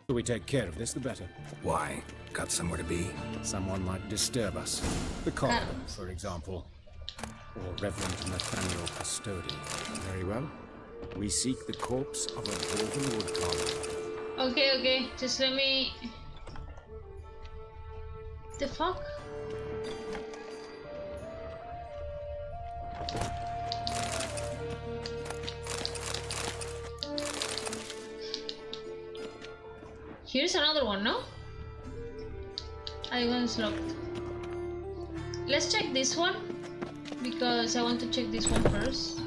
The we take care of this, the better. Why? Got somewhere to be? Someone might disturb us. The coroner, for example. Or Reverend Nathaniel Custody. Very well. We seek the corpse of a dwarven woodcarver. Okay, just let me... The fuck? Here's another one, no? I one's locked. Let's check this one because I want to check this one first.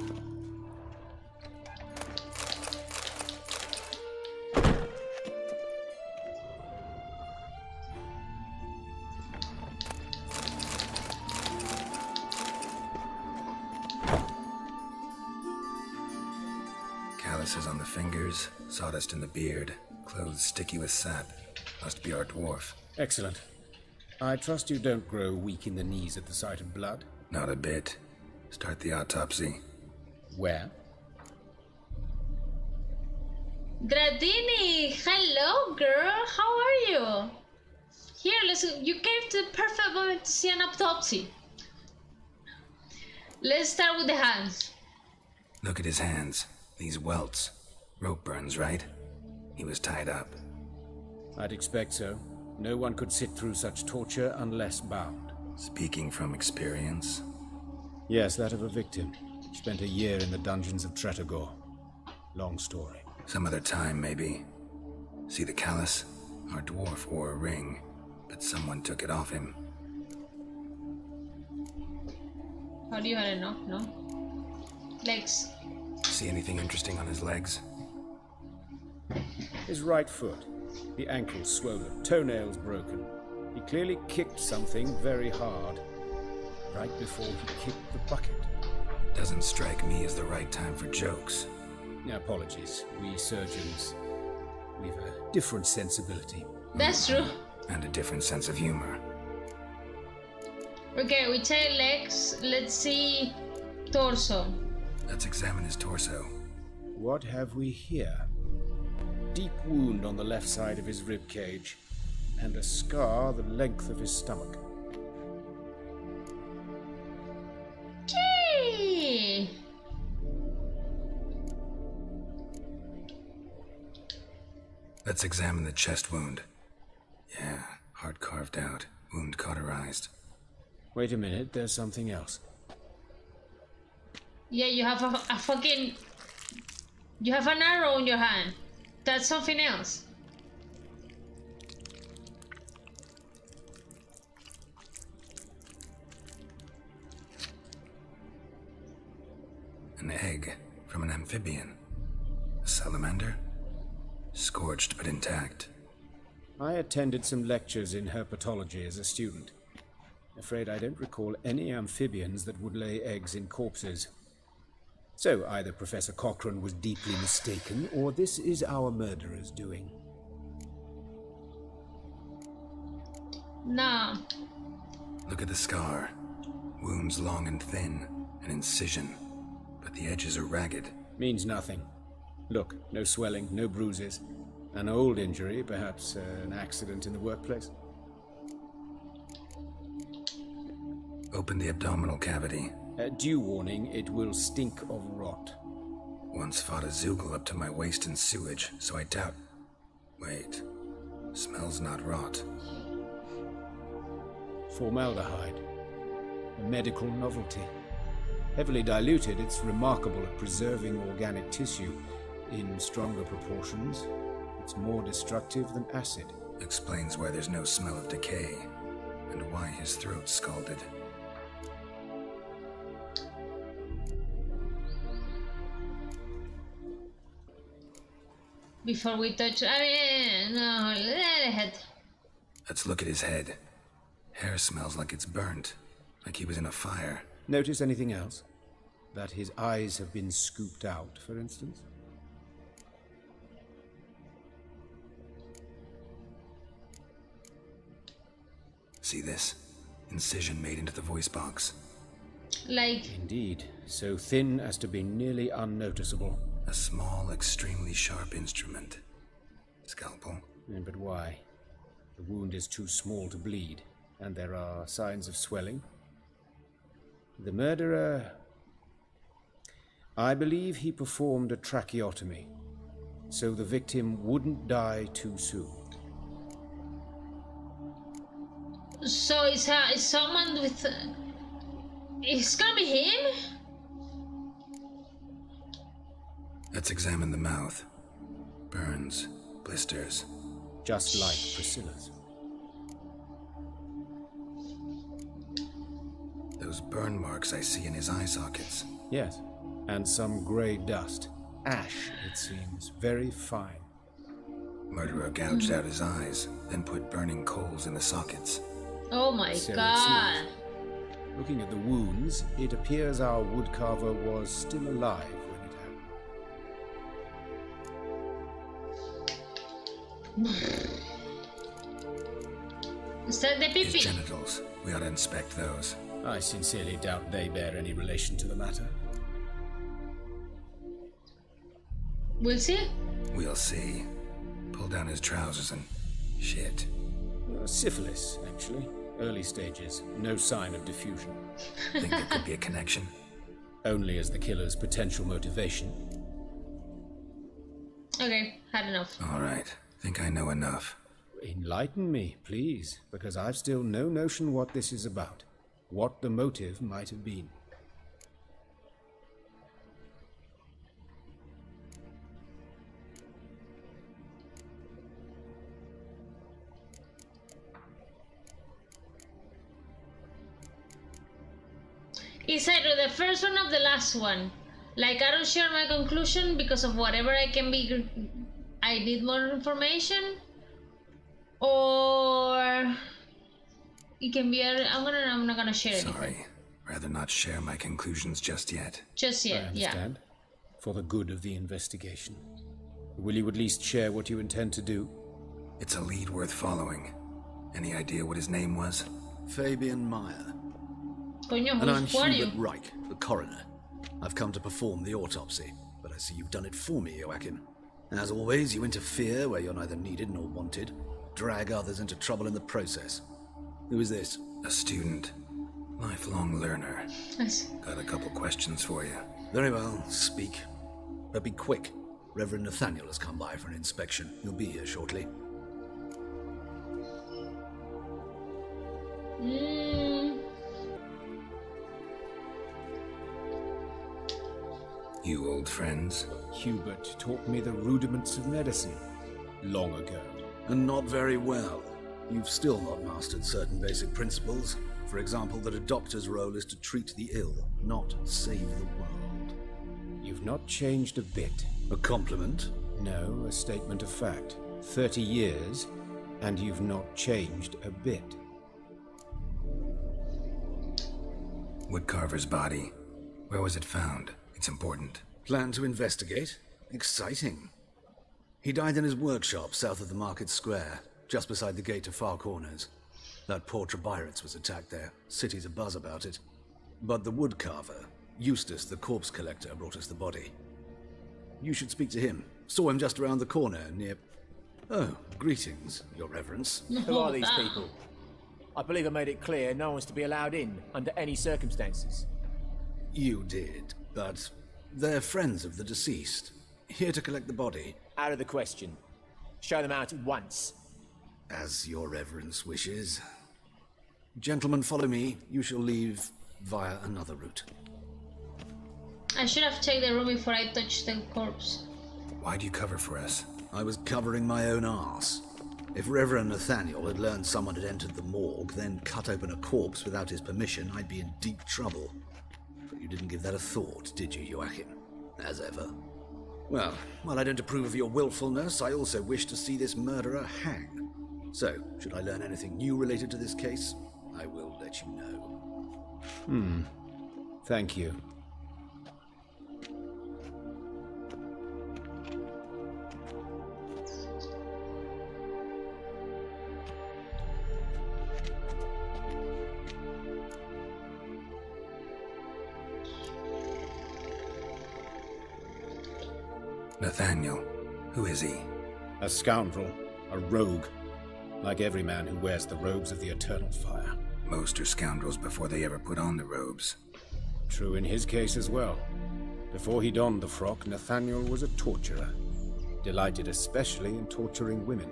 Calluses on the fingers, sawdust in the beard, clothes sticky with sap. Must be our dwarf. Excellent. I trust you don't grow weak in the knees at the sight of blood. Not a bit. Start the autopsy. Where? Gradini, hello girl, how are you? Here, you came to the perfect moment to see an autopsy. Let's start with the hands. Look at his hands. These welts. Rope burns, right? He was tied up. I'd expect so. No one could sit through such torture unless bound. Speaking from experience? Yes, that of a victim. Spent a year in the dungeons of Tretogor. Long story. Some other time, maybe. See the callus? Our dwarf wore a ring, but someone took it off him. How do you have enough? No? Legs. See anything interesting on his legs? His right foot. The ankle swollen, toenails broken. He clearly kicked something very hard. Right before he kicked the bucket. Doesn't strike me as the right time for jokes. Apologies. We surgeons, we've a different sensibility. That's true. And a different sense of humor. Okay, we take legs. Let's see torso. Let's examine his torso. What have we here? Deep wound on the left side of his rib cage, and a scar the length of his stomach. Okay. Let's examine the chest wound. Yeah, heart carved out, wound cauterized. Wait a minute, there's something else. Yeah, you have a fucking... You have an arrow in your hand. That's something else. An egg from an amphibian. A salamander? Scorched but intact. I attended some lectures in herpetology as a student. Afraid I don't recall any amphibians that would lay eggs in corpses. So either Professor Cochrane was deeply mistaken, or this is our murderer's doing. No. Look at the scar. Wounds long and thin, an incision. But the edges are ragged. Means nothing. Look, no swelling, no bruises. An old injury, perhaps an accident in the workplace. Open the abdominal cavity. Due warning, it will stink of rot. Once fought a Zoogle up to my waist in sewage, so I doubt... Wait. Smells not rot. Formaldehyde. A medical novelty. Heavily diluted, it's remarkable at preserving organic tissue. In stronger proportions, it's more destructive than acid. Explains why there's no smell of decay, and why his throat's scalded. Before we touch... I mean, no, let it head. Let's look at his head. Hair smells like it's burnt, like he was in a fire. Notice anything else? That his eyes have been scooped out, for instance? See this? Incision made into the voice box. Like... Indeed, so thin as to be nearly unnoticeable. A small, extremely sharp instrument. Scalpel. But why? The wound is too small to bleed, and there are signs of swelling. The murderer... I believe he performed a tracheotomy, so the victim wouldn't die too soon. So it's someone with... It's gonna be him? Let's examine the mouth. Burns, blisters. Just like Priscilla's. Those burn marks I see in his eye sockets. Yes, and some grey dust. Ash, it seems. Very fine. Murderer gouged out his eyes, then put burning coals in the sockets. Oh my So it god. seems. Looking at the wounds, it appears our woodcarver was still alive when it happened. Is that the His pee-pee? genitals. We ought to inspect those. I sincerely doubt they bear any relation to the matter. We'll see. We'll see. Pull down his trousers and... shit. Syphilis, actually. Early stages. No sign of diffusion. Think there could be a connection? Only as the killer's potential motivation. Okay, had enough. All right. Think I know enough. Enlighten me, please, because I've still no notion what this is about. What the motive might have been. It's either the first one or the last one. Like, I don't share my conclusion because of whatever I need more information. Or it can be I'm not gonna share anything. Sorry. Rather not share my conclusions just yet. Just I yet, yeah. understand. For the good of the investigation. Will you at least share what you intend to do? It's a lead worth following. Any idea what his name was? Fabian Meyer. Coño, And I'm who are you? Hubert Reich, the coroner. I've come to perform the autopsy, but I see you've done it for me, Joachim. As always, you interfere where you're neither needed nor wanted. Drag others into trouble in the process. Who is this? A student. Lifelong learner. Nice. Got a couple questions for you. Very well, speak. But be quick. Reverend Nathaniel has come by for an inspection. He'll be here shortly. You old friends? Hubert taught me the rudiments of medicine. Long ago. And not very well. You've still not mastered certain basic principles. For example, that a doctor's role is to treat the ill, not save the world. You've not changed a bit. A compliment? No, a statement of fact. 30 years, and you've not changed a bit. Woodcarver's body. Where was it found? It's important. Plan to investigate? Exciting. He died in his workshop south of the market square, just beside the gate to Far Corners. That poor Trebirates was attacked there. City's abuzz about it. But the woodcarver, Eustace the corpse collector, brought us the body. You should speak to him. Saw him just around the corner near... Oh, greetings, Your Reverence. Who are these people? I believe I made it clear no one's to be allowed in under any circumstances. You did, but they're friends of the deceased. Here to collect the body. Out of the question. Show them out at once. As Your Reverence wishes. Gentlemen, follow me. You shall leave via another route. I should have checked the room before I touched the corpse. Why do you cover for us? I was covering my own arse. If Reverend Nathaniel had learned someone had entered the morgue, then cut open a corpse without his permission, I'd be in deep trouble. But you didn't give that a thought, did you, Joachim? As ever. Well, while I don't approve of your willfulness, I also wish to see this murderer hang. So, should I learn anything new related to this case, I will let you know. Thank you. Nathaniel. Who is he? A scoundrel, a rogue, like every man who wears the robes of the Eternal Fire. Most are scoundrels before they ever put on the robes. True in his case as well. Before he donned the frock, Nathaniel was a torturer, delighted especially in torturing women.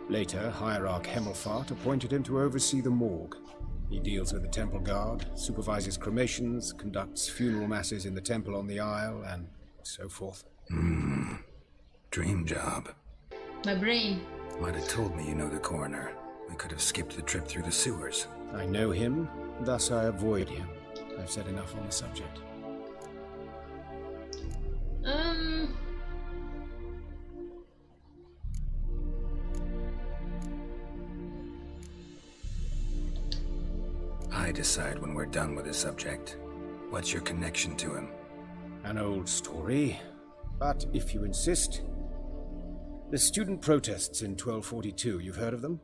Later, Hierarch Hemmelfart appointed him to oversee the morgue. He deals with the temple guard, supervises cremations, conducts funeral masses in the temple on the Isle, and so forth. Dream job. My brain. Might have told me you know the coroner. We could have skipped the trip through the sewers. I know him, thus I avoid him. I've said enough on the subject. I decide when we're done with the subject. What's your connection to him? An old story, but if you insist. The student protests in 1242, you've heard of them?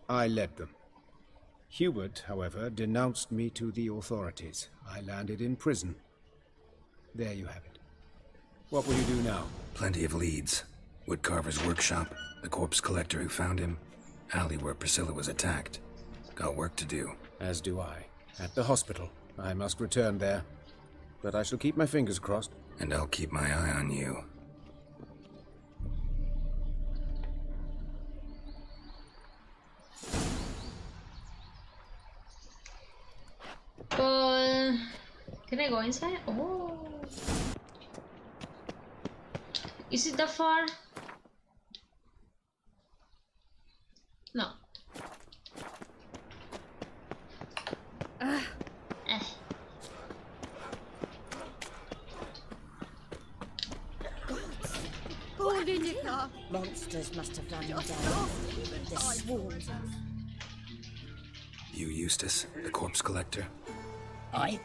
I led them. Hubert, however, denounced me to the authorities. I landed in prison. There you have it. What will you do now? Plenty of leads. Woodcarver's workshop, the corpse collector who found him, alley where Priscilla was attacked. Got work to do. As do I. At the hospital. I must return there. But I shall keep my fingers crossed. And I'll keep my eye on you. Can I go inside? Oh. Is it that far? No. Hold in your car. Monsters must have run him down. The swarms. You Eustace, the corpse collector? Aye?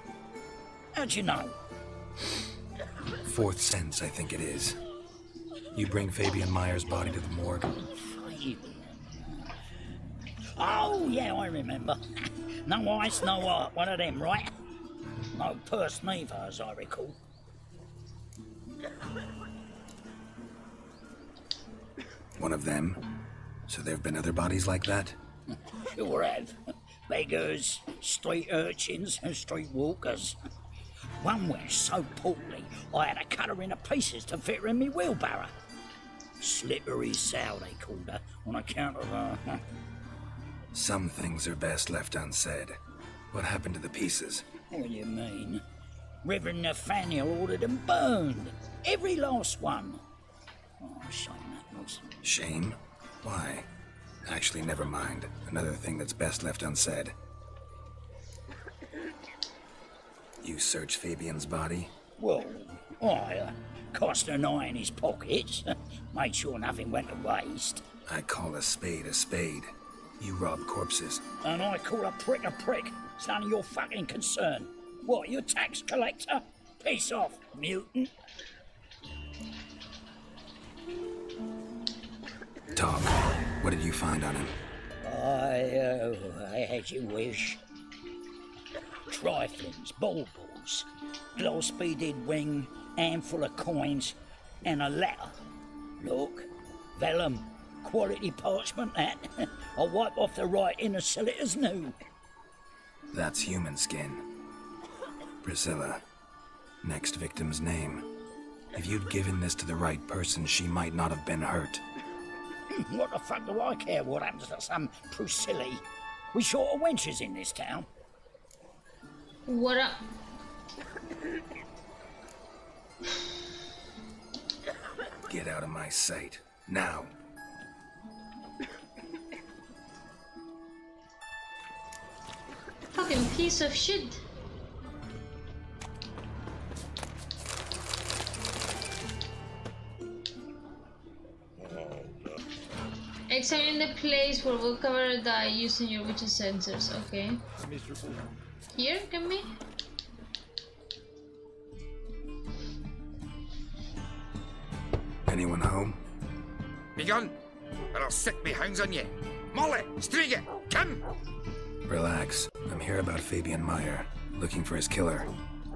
How'd you know? Fourth sense, I think it is. You bring Fabian Meyer's body to the morgue. Oh, yeah, I remember. No eyes, no heart, one of them, right? No purse neither, as I recall. One of them? So there have been other bodies like that? Sure have. Beggars, street urchins, and street walkers. One went so portly, I had to cut her into pieces to fit her in me wheelbarrow. Slippery sow, they called her, on account of her. Some things are best left unsaid. What happened to the pieces? What do you mean? Reverend Nathaniel ordered them burned. Every last one. Oh, shame that was. Shame? Why? Actually, never mind. Another thing that's best left unsaid. You searched Fabian's body? Well, I cast an eye in his pockets. Made sure nothing went to waste. I call a spade a spade. You rob corpses. And I call a prick a prick. It's none of your fucking concern. What, you a tax collector? Piss off, mutant. Talk. What did you find on him? I as you wish. Triflings, baubles, gloss-beaded ring, handful of coins, and a letter. Look, vellum, quality parchment that. I'll wipe off the writing and sell it as new. That's human skin. Priscilla. Next victim's name. If you'd given this to the right person, she might not have been hurt. What the fuck do I care what happens to some Priscilla? We short of wenches in this town. What up? Get out of my sight. Now. Fucking piece of shit. Examine the place where we'll cover die using your witch's sensors. Okay. Here, can we? Anyone home? Be gone, or I'll set me hounds on you. Molly, Striga, come! Relax. I'm here about Fabian Meyer, looking for his killer.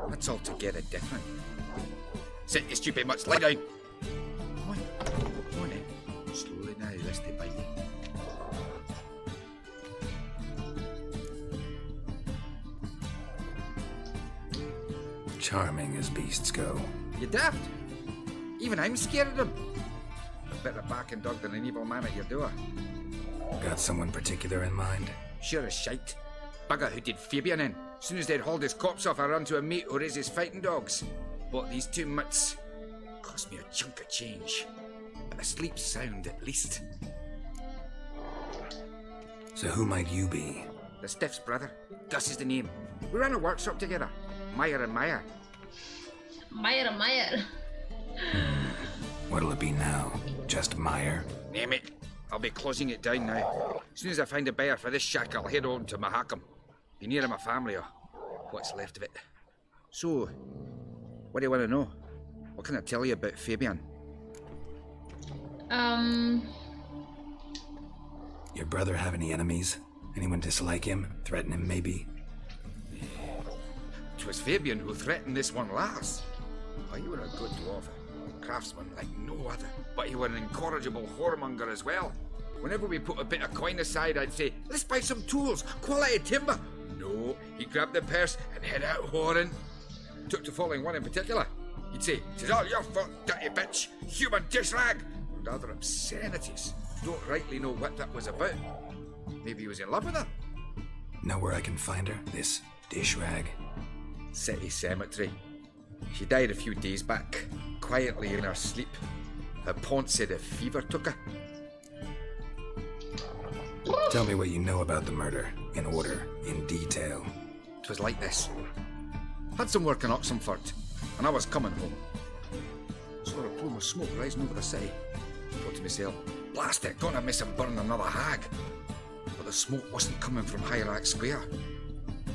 That's altogether different. Sit your stupid mutts, lie down. este baile. Charming as beasts go. You daft? Even I'm scared of them. A better barking dog than an evil man at your door. Got someone particular in mind? Sure as shite. Bugger who did Fabian in. Soon as they'd hauled his corpse off, I run to a mate who raises fighting dogs. Bought these 2 mutts. Cost me a chunk of change. But I sleep sound at least. So who might you be? The Stiff's brother. Gus is the name. We ran a workshop together. Meyer and Meyer. Meyer and Meyer. What'll it be now? Just Meyer? Name it. I'll be closing it down now. As soon as I find a buyer for this shack, I'll head on to Mahakam. Be near my family, or what's left of it. So, what do you want to know? What can I tell you about Fabian? Your brother have any enemies? Anyone dislike him? Threaten him, maybe? 'Twas Fabian who threatened this one last. Oh, you were a good dwarf. Craftsman like no other. But you were an incorrigible whoremonger as well. Whenever we put a bit of coin aside, I'd say, let's buy some tools, quality timber. No, he'd grab the purse and head out whoring. Took to following one in particular. He'd say, "'Tis all your fault, dirty bitch, human dish rag," and other obscenities. Don't rightly know what that was about. Maybe he was in love with her. Know where I can find her? This dish rag? City Cemetery. She died a few days back, quietly in her sleep. Her pont said a fever took her. Tell me what you know about the murder, in order, in detail. 'Twas like this. Had some work in Oxenford, and I was coming home. Saw a plume of smoke rising over the city. Thought to myself, blast it, gonna miss him burn another hag. But the smoke wasn't coming from Hierarch Square.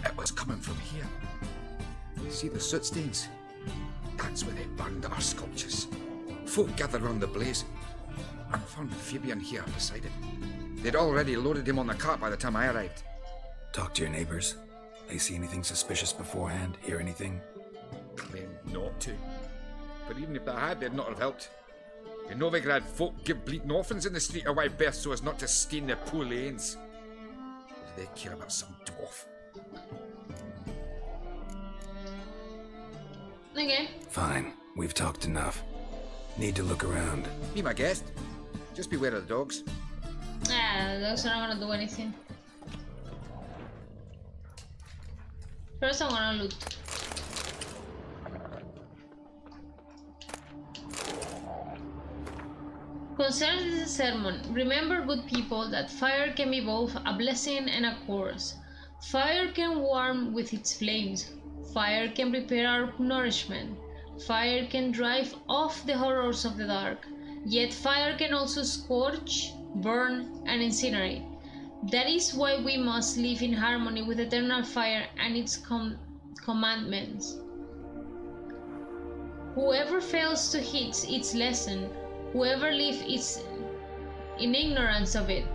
It was coming from here. See the soot stains? That's where they burned our sculptures. Folk gathered round the blaze, and found Fabian here beside it. They'd already loaded him on the cart by the time I arrived. Talk to your neighbors. They see anything suspicious beforehand? Hear anything? Claimed not to. But even if they had, they'd not have helped. In Novigrad, folk give bleeding orphans in the street a wide berth so as not to stain their poor lanes. What do they care about some dwarf? Okay. Fine. We've talked enough. Need to look around. Be my guest. Just beware of the dogs. The dogs are not gonna do anything. First I'm gonna loot. Concerning this sermon, remember, good people, that fire can be both a blessing and a curse. Fire can warm with its flames. Fire can prepare our nourishment. Fire can drive off the horrors of the dark. Yet fire can also scorch, burn, and incinerate. That is why we must live in harmony with eternal fire and its commandments. Whoever fails to heed its lesson, whoever lives in ignorance of it,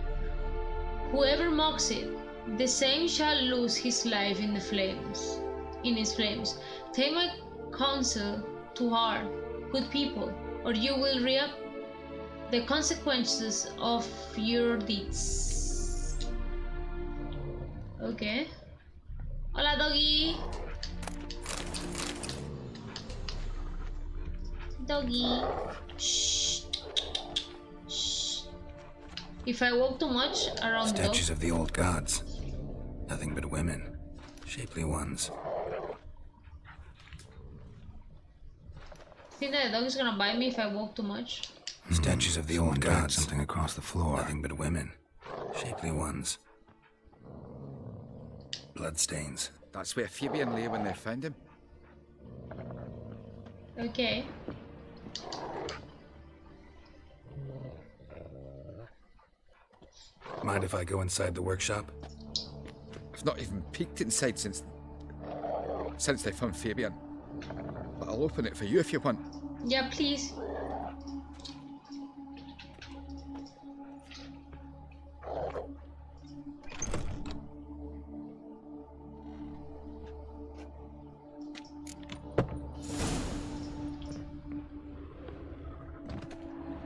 whoever mocks it, the same shall lose his life in its flames. Take my counsel to heart, good people, or you will reap the consequences of your deeds. Okay. Hola, doggy. Doggy. Shh. Shh. If I walk too much around the dog... Statues of the old gods. Nothing but women. Shapely ones. Think that the dog is gonna bite me if I walk too much? Statues of the old gods. Something across the floor. Nothing but women. Shapely ones. Bloodstains. That's where Fabian lay when they found him. Okay. Mind if I go inside the workshop? I've not even peeked inside since they found Fabian. But I'll open it for you if you want. Yeah, please.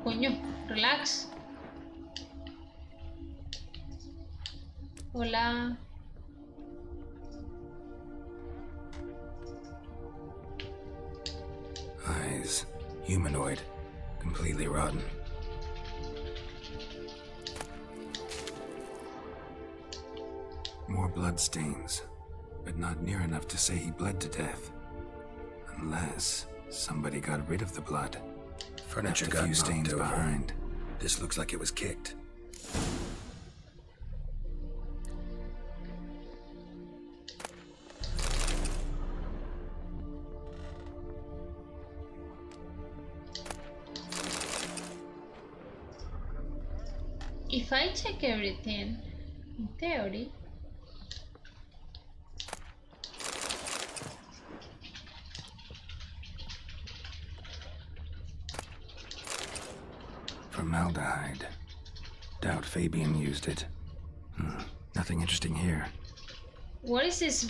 Coño, relax. Hola. Eyes. Humanoid. Completely rotten. More blood stains, but not near enough to say he bled to death. Unless somebody got rid of the blood. Furniture Left a got few knocked stains over. behind. This looks like it was kicked. If I check everything, in theory, Formaldehyde. Doubt Fabian used it. Nothing interesting here. what is this?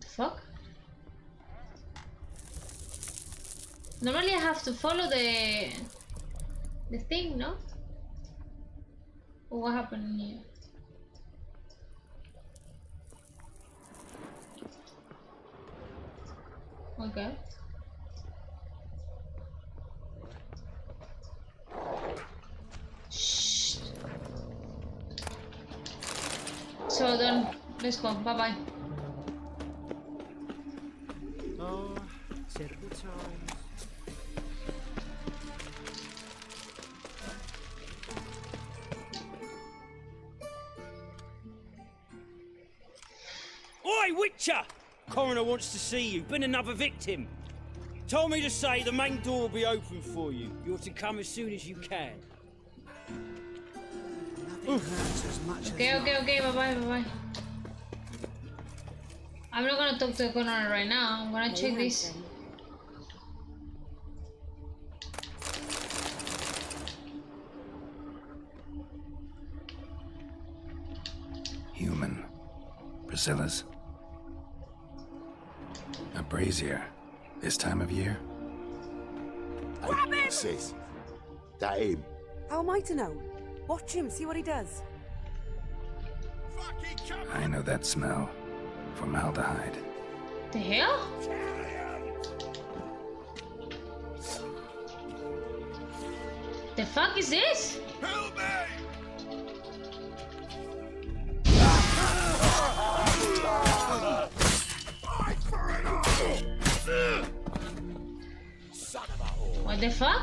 The fuck? Normally I have to follow the thing, no? What happened here? Okay. Shh. So then, let's go. Bye bye. Oh, terrible times. Oi, Witcher! Coroner wants to see you. Been another victim. Told me to say the main door will be open for you. You're to come as soon as you can. Okay, bye-bye. I'm not gonna talk to the coroner right now. I'm gonna check this. Human. Priscilla's. A brazier. This time of year? Grab him! Sis, that him? How am I to know? Watch him, see what he does. I know that smell. Formaldehyde. The hell? The fuck is this? Help me! What the fuck?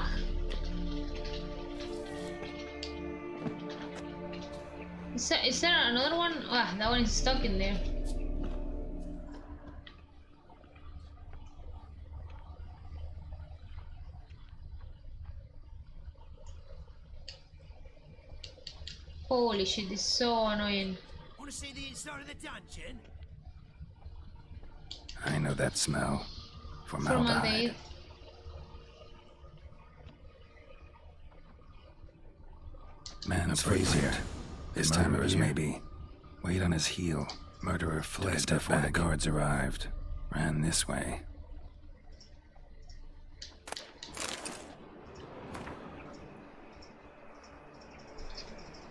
Is there another one? Ah, that one is stuck in there. Holy shit, this is so annoying. Want to see the inside of the dungeon? I know that smell. Formaldehyde. Man of brazier. This time it was maybe. Weight on his heel. Murderer fled before the guards arrived. Ran this way.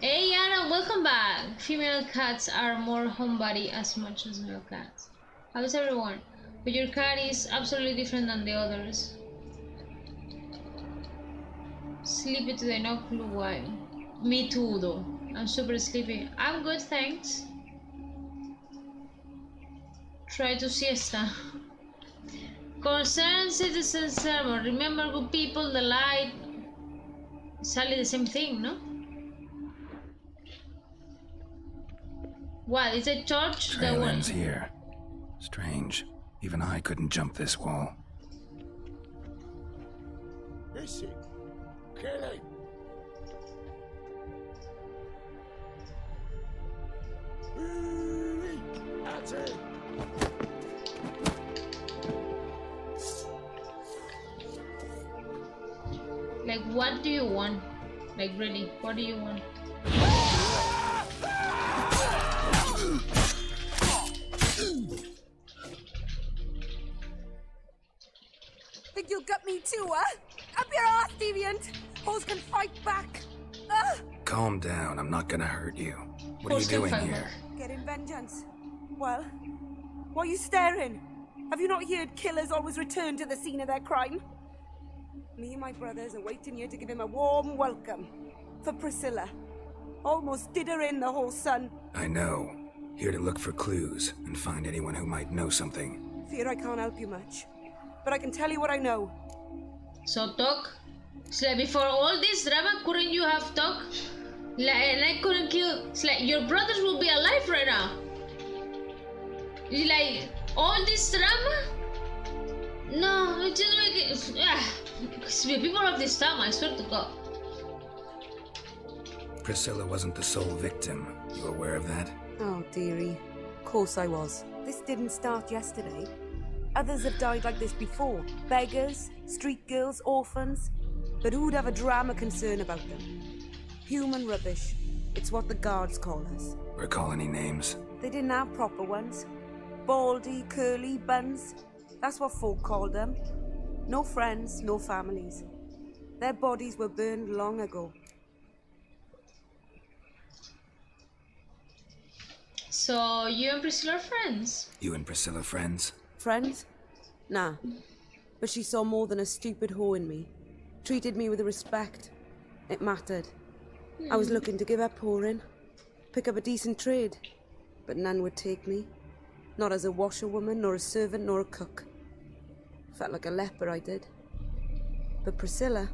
Hey Anna, welcome back! Female cats are more homebody as much as male cats. How's everyone? But your cat is absolutely different than the others. Sleepy today, no clue why. Me too though. I'm super sleepy. I'm good, thanks. Try to siesta. Concerned citizen sermon. Remember good people, the light. Exactly the same thing, no? What, is it church? Trail ends here. Strange. Even I couldn't jump this wall. Is it? Kill him! That's it! Like, what do you want? Like, really, what do you want? Think you'll gut me too, huh? Up your ass, deviant! Hoes can fight back! Calm down, I'm not gonna hurt you. What are you doing here? Getting vengeance. Well, why are you staring? Have you not heard killers always return to the scene of their crime? Me and my brothers are waiting here to give him a warm welcome. For Priscilla. Almost did her in, the whole son. I know. Here to look for clues and find anyone who might know something. Fear I can't help you much. But I can tell you what I know. So talk. It's like before all this drama, couldn't you have talk? Like, and I couldn't kill. It's like your brothers will be alive right now. It's like all this drama. No, it just make it. People have this time. I swear to God. Priscilla wasn't the sole victim. You aware of that? Oh, dearie. Of course I was. This didn't start yesterday. Others have died like this before. Beggars, street girls, orphans. But who'd have a drama concern about them? Human rubbish. It's what the guards call us. Recall any names? They didn't have proper ones. Baldy, curly, buns. That's what folk called them. No friends, no families. Their bodies were burned long ago. So you and Priscilla are friends? You and Priscilla friends? Friends? Nah. But she saw more than a stupid whore in me. Treated me with respect. It mattered. I was looking to give up whoring. Pick up a decent trade. But none would take me. Not as a washerwoman, nor a servant, nor a cook. Felt like a leper, I did. But Priscilla,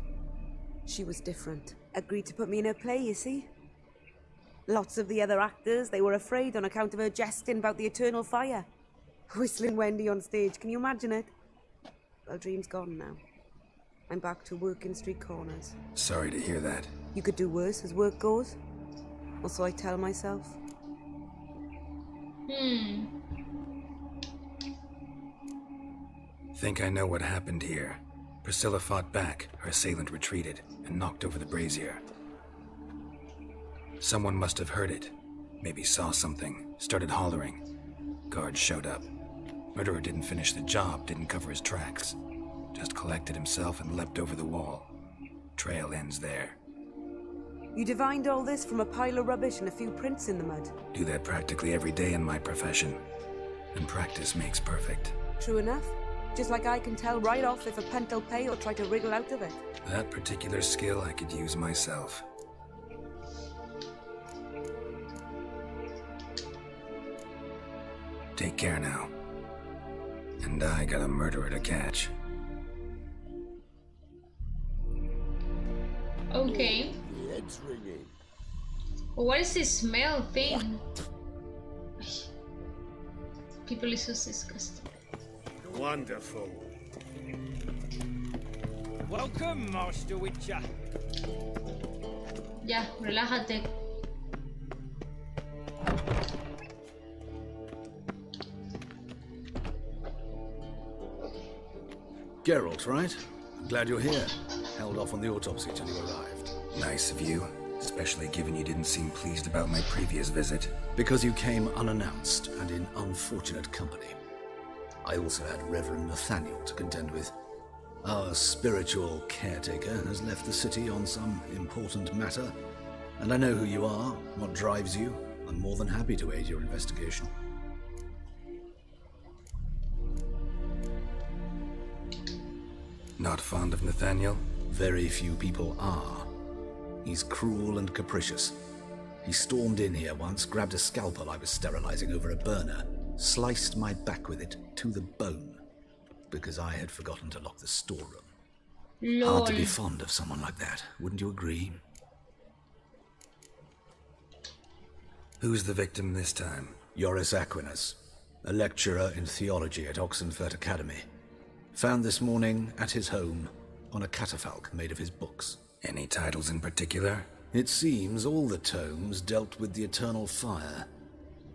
she was different. Agreed to put me in her play, you see. Lots of the other actors, they were afraid on account of her jesting about the eternal fire. Whistling Wendy on stage, can you imagine it? Well, dream's gone now. I'm back to working street corners. Sorry to hear that. You could do worse as work goes. Or so I tell myself. Think I know what happened here. Priscilla fought back, her assailant retreated, and knocked over the brazier. Someone must have heard it. Maybe saw something, started hollering. Guards showed up. Murderer didn't finish the job, didn't cover his tracks. Just collected himself and leapt over the wall. Trail ends there. You divined all this from a pile of rubbish and a few prints in the mud. Do that practically every day in my profession. And practice makes perfect. True enough. Just like I can tell right off if a punt will pay or try to wriggle out of it. That particular skill I could use myself. Take care now. And I got a murderer to catch. Okay. The head's ringing. What is this smell thing? People is so disgusting. Wonderful. Welcome, Master Witcher. Ya, relájate. Geralt, right? I'm glad you're here. Held off on the autopsy till you arrived. Nice of you, especially given you didn't seem pleased about my previous visit. Because you came unannounced and in unfortunate company. I also had Reverend Nathaniel to contend with. Our spiritual caretaker has left the city on some important matter, and I know who you are, what drives you. I'm more than happy to aid your investigation. Not fond of Nathaniel? Very few people are. He's cruel and capricious. He stormed in here once, grabbed a scalpel I was sterilizing over a burner, sliced my back with it to the bone, because I had forgotten to lock the storeroom. Lol. Hard to be fond of someone like that, wouldn't you agree? Who's the victim this time? Joris Aquinas, a lecturer in theology at Oxenfurt Academy. Found this morning at his home on a catafalque made of his books. Any titles in particular? It seems all the tomes dealt with the eternal fire.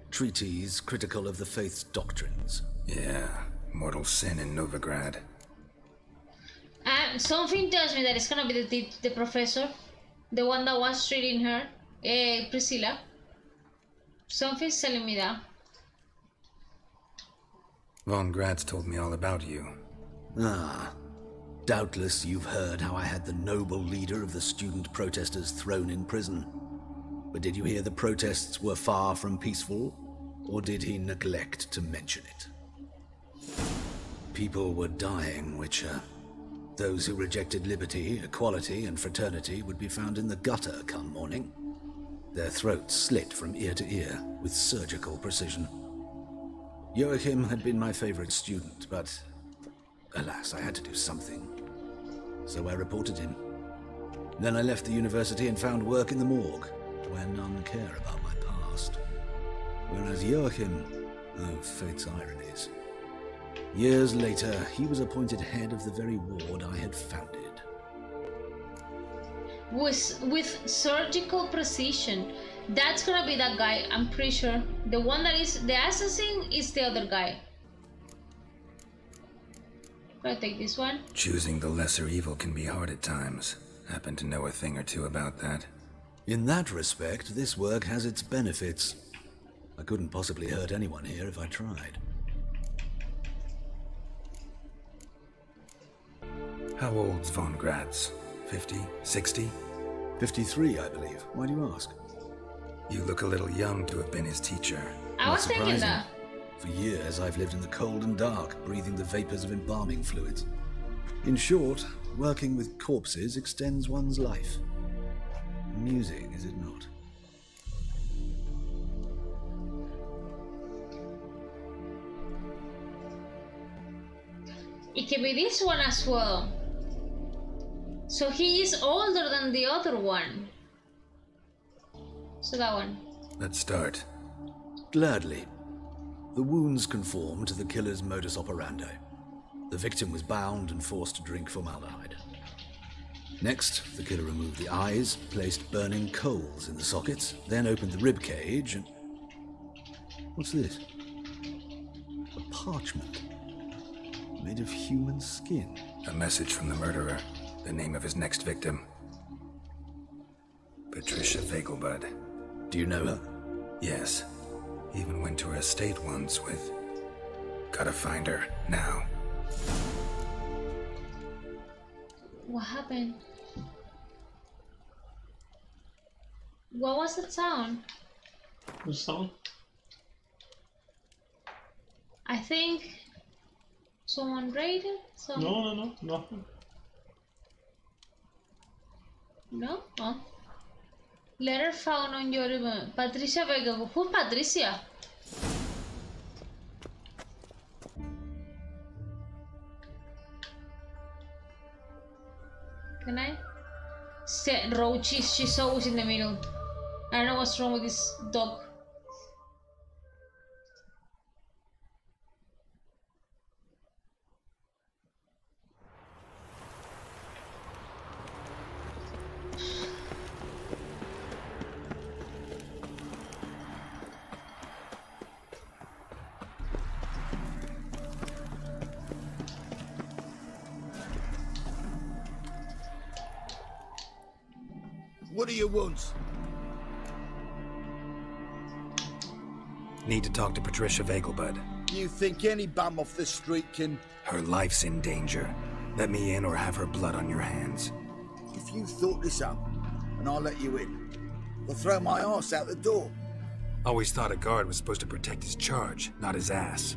Treatises critical of the faith's doctrines. Yeah, mortal sin in Novigrad. Something tells me that it's gonna be the professor, the one that was treating her, Priscilla. Something's telling me that. Von Gratz told me all about you. Ah, Doubtless you've heard how I had the noble leader of the student protesters thrown in prison. But did you hear the protests were far from peaceful, or did he neglect to mention it? People were dying, Witcher. Those who rejected liberty, equality, and fraternity would be found in the gutter come morning. Their throats slit from ear to ear with surgical precision. Joachim had been my favorite student, but alas, I had to do something. So I reported him. Then I left the university and found work in the morgue, where none care about my past. Whereas Joachim, oh, fate's ironies. Years later, he was appointed head of the very ward I had founded. With surgical precision. That's gonna be that guy, I'm pretty sure. The one that is the assassin is the other guy. I'll take this one. Choosing the lesser evil can be hard at times. Happen to know a thing or two about that. In that respect, this work has its benefits. I couldn't possibly hurt anyone here if I tried. How old's von Gratz? 50? 60? 53, I believe. Why do you ask? You look a little young to have been his teacher. I was thinking that. For years, I've lived in the cold and dark, breathing the vapors of embalming fluids. In short, working with corpses extends one's life. Amusing, is it not? It can be this one as well. So he is older than the other one. So that one. Let's start. Gladly. The wounds conform to the killer's modus operandi. The victim was bound and forced to drink formaldehyde. Next, the killer removed the eyes, placed burning coals in the sockets, then opened the rib cage and... What's this? A parchment. Made of human skin. A message from the murderer. The name of his next victim. Patricia Vegelbud. Do you know her? Yes. Even went to her estate once with... Gotta find her, now. What happened? What was the sound? The sound? I think... someone raided? No, nothing. No? Oh. Letter found on your... Patricia Vega. Who's Patricia? Can I? Roach, she's always in the middle. I don't know what's wrong with this dog. What do you want? Need to talk to Patricia Vegelbud. You think any bum off the street can... Her life's in danger. Let me in or have her blood on your hands. If you thought this up, and I'll let you in, I'll throw my ass out the door. Always thought a guard was supposed to protect his charge, not his ass.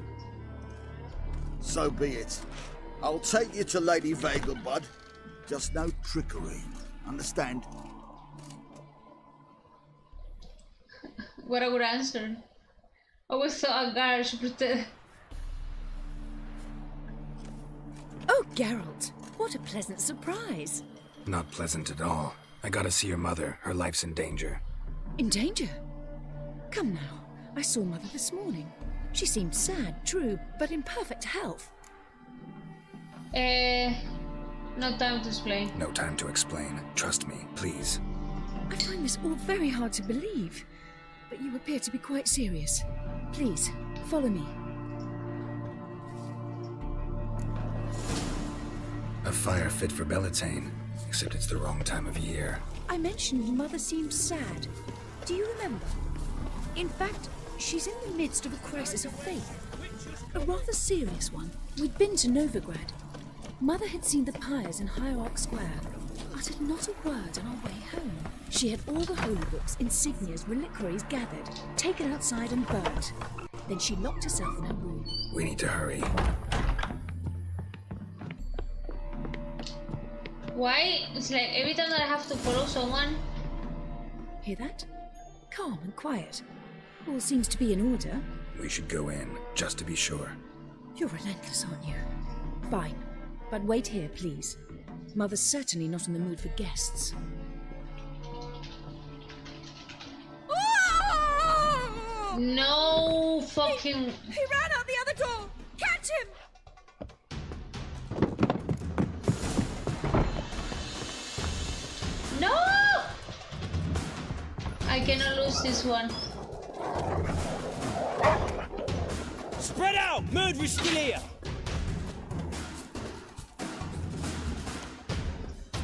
So be it. I'll take you to Lady Vegelbud. Just no trickery. Understand? What a good answer. I always thought a guard should protect. Oh, Geralt, what a pleasant surprise. Not pleasant at all. I gotta see your mother. Her life's in danger. In danger? Come now. I saw Mother this morning. She seemed sad, true, but in perfect health. No time to explain. No time to explain. Trust me, please. I find this all very hard to believe, but you appear to be quite serious. Please, follow me. A fire fit for Bellatane, except it's the wrong time of year. I mentioned Mother seemed sad. Do you remember? In fact, she's in the midst of a crisis of faith. A rather serious one. We'd been to Novigrad. Mother had seen the pyres in Hierarch Square, uttered not a word on our way home. She had all the holy books, insignias, reliquaries gathered, taken outside and burnt. Then she locked herself in her room. We need to hurry. Why? It's like every time that I have to follow someone. Hear that? Calm and quiet. All seems to be in order. We should go in, just to be sure. You're relentless, aren't you? Fine. But wait here, please. Mother's certainly not in the mood for guests. No fucking... He ran out the other door! Catch him! No! I cannot lose this one. Spread out! Murderer's still here!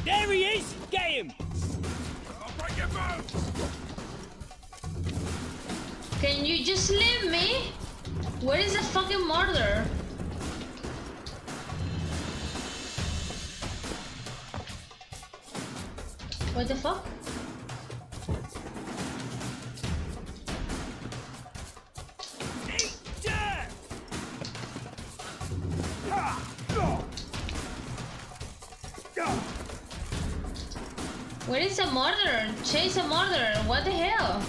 There he is! Get him! I'll break your bones! Can you just leave me? Where is the fucking murderer? What the fuck? Where is the murderer? Chase a murderer. What the hell?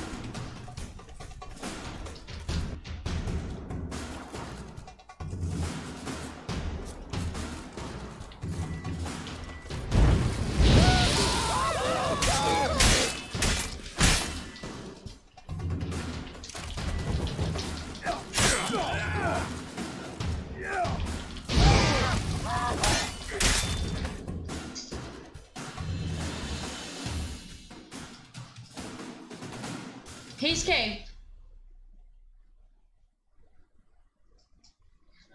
He escaped.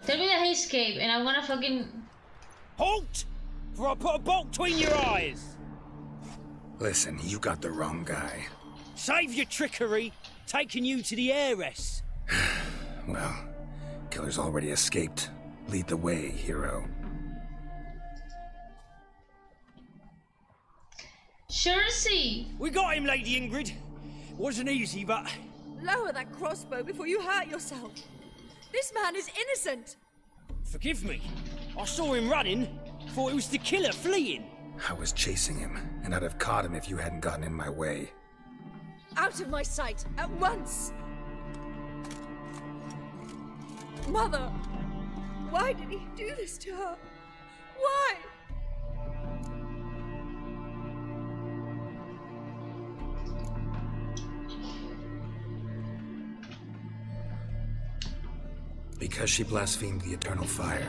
Tell me that he escaped and I'm gonna fucking... Halt! For I put a bolt between your eyes! Listen, you got the wrong guy. Save your trickery, taking you to the heiress. Well, killer's already escaped. Lead the way, hero. Sure see. We got him, Lady Ingrid. Wasn't easy, but... Lower that crossbow before you hurt yourself. This man is innocent. Forgive me. I saw him running. Thought it was the killer fleeing. I was chasing him, and I'd have caught him if you hadn't gotten in my way. Out of my sight, at once! Mother! Why did he do this to her? Why? Because she blasphemed the eternal fire.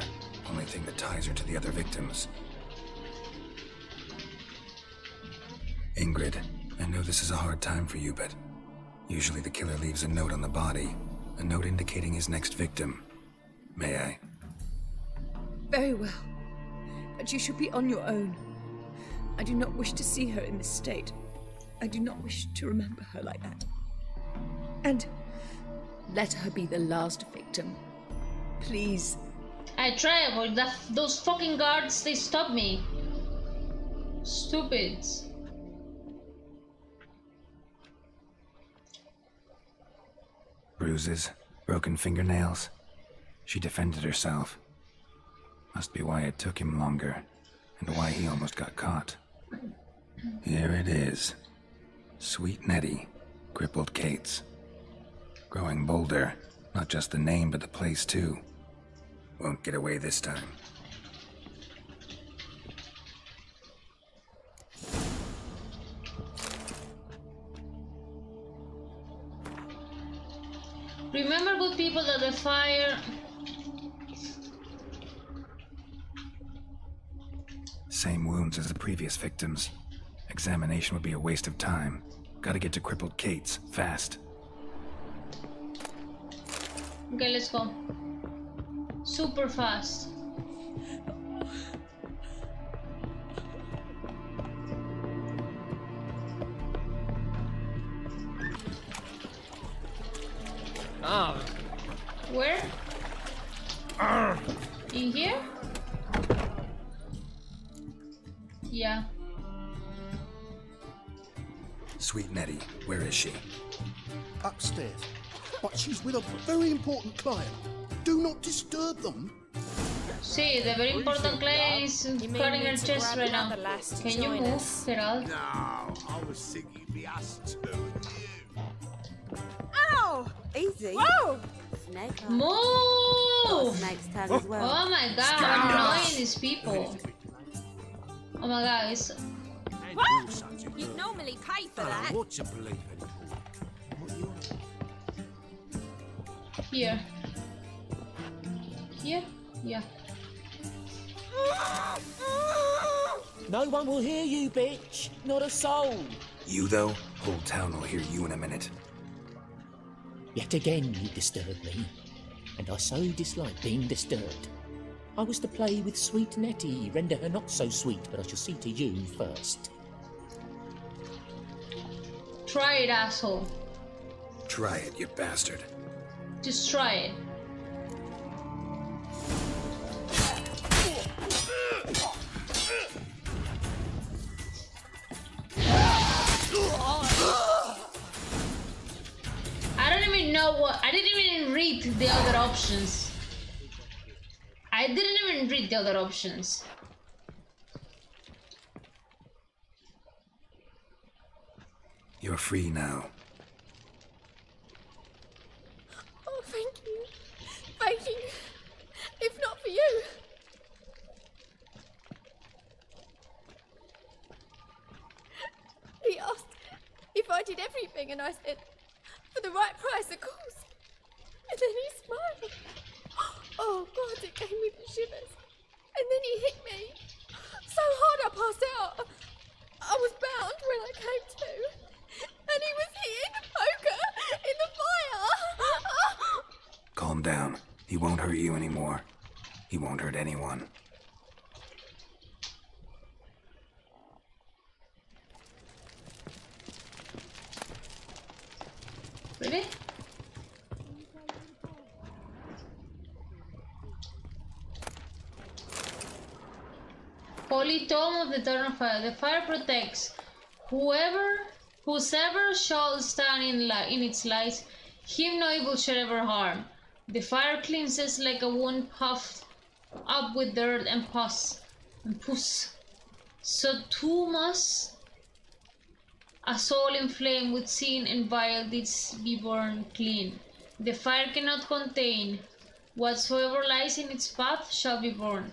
Only thing that ties her to the other victims. Ingrid, I know this is a hard time for you, but usually the killer leaves a note on the body. A note indicating his next victim. May I? Very well. But you should be on your own. I do not wish to see her in this state. I do not wish to remember her like that. And let her be the last victim. Please. I tried, but those fucking guards, they stopped me. Stupids. Bruises, broken fingernails. She defended herself. Must be why it took him longer, and why he almost got caught. Here it is. Sweet Nettie, crippled Kate's. Growing bolder, not just the name but the place too. Won't get away this time. Remember, good people, that the fire... Same wounds as the previous victims. Examination would be a waste of time. Gotta get to crippled Kate's, fast. Okay, let's go. Super fast. Where? In here? Yeah. Sweet Nettie, where is she? Upstairs. But she's with a very important client. Do not disturb them. See, the very important client is cutting her chest right now. Can you move, Gerald? No, I was thinking the us two and you. Ow! Easy. Whoa! Snake. Move! Got a snake's tongue as well. Oh my god, how annoying these people. Oh my god, it's... What? You'd normally pay for that. What to believe anymore? Here. Here? Yeah. No one will hear you, bitch. Not a soul. You, though? Whole town will hear you in a minute. Yet again you disturb me, and I so dislike being disturbed. I was to play with sweet Nettie, render her not so sweet, but I shall see to you first. Try it, asshole. Try it, you bastard. Just try it. I don't even know what... I didn't even read the other options. I didn't even read the other options. You're free now. Oh, thank you. Thank you. If not for you. He asked if I did everything, and I said, for the right price, of course. And then he smiled. Oh, God, it gave me the shivers. And then he hit me. So hard I passed out. I was bound when I came to. And he was hitting the poker in the fire. Calm down. He won't hurt you anymore. He won't hurt anyone. Really? Holy Tome of the Eternal Fire. The fire protects whosoever shall stand in its light, him no evil shall ever harm. The fire cleanses like a wound puffed up with dirt and pus. So too must a soul inflamed with sin and vile deeds be born clean. The fire cannot contain. Whatsoever lies in its path shall be burned.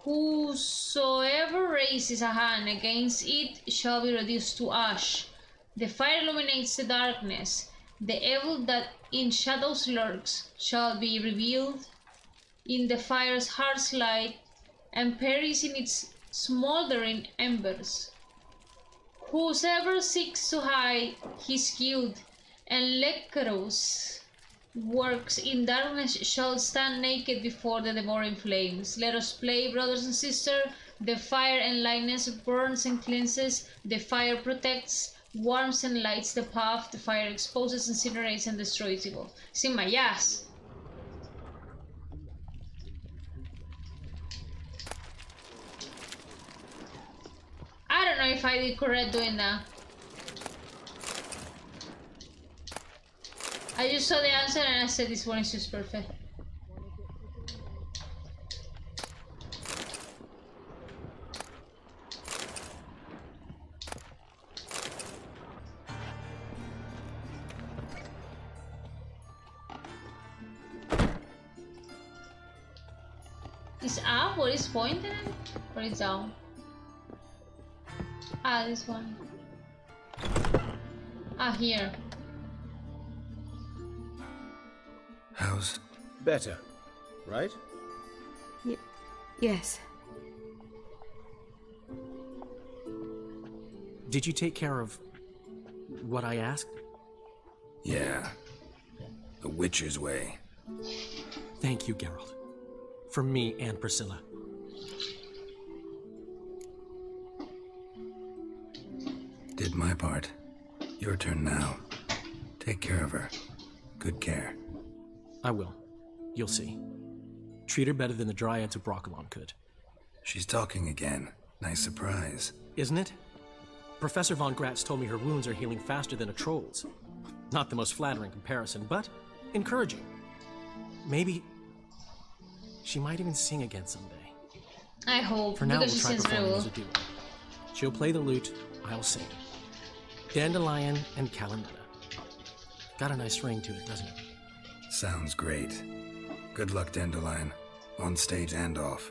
Whosoever raises a hand against it shall be reduced to ash. The fire illuminates the darkness. The evil that in shadows lurks shall be revealed in the fire's harsh light and perish in its smoldering embers. Whosoever seeks to hide his guilt and lecherous works in darkness shall stand naked before the devouring flames. Let us play, brothers and sisters. The fire enlightens, burns and cleanses. The fire protects, warms and lights the path. The fire exposes, incinerates and destroys evil. Sin my ass. I don't know if I did correct doing that. I just saw the answer and I said this one is just perfect. Is up? What is pointing? Or is down? Ah, this one. Ah, here. How's... Better, right? Yes. Did you take care of what I asked? Yeah. The Witcher's way. Thank you, Geralt. From me and Priscilla. Did my part. Your turn now. Take care of her. Good care. I will. You'll see. Treat her better than the Dryads of Broccolon could. She's talking again. Nice surprise. Isn't it? Professor von Gratz told me her wounds are healing faster than a troll's. Not the most flattering comparison, but encouraging. Maybe she might even sing again someday. I hope, For now, we'll because she try sings very performing well. as a duo. She'll play the lute, I'll sing. Dandelion and Calametta. Got a nice ring to it, doesn't it? Sounds great. Good luck, Dandelion. On stage and off.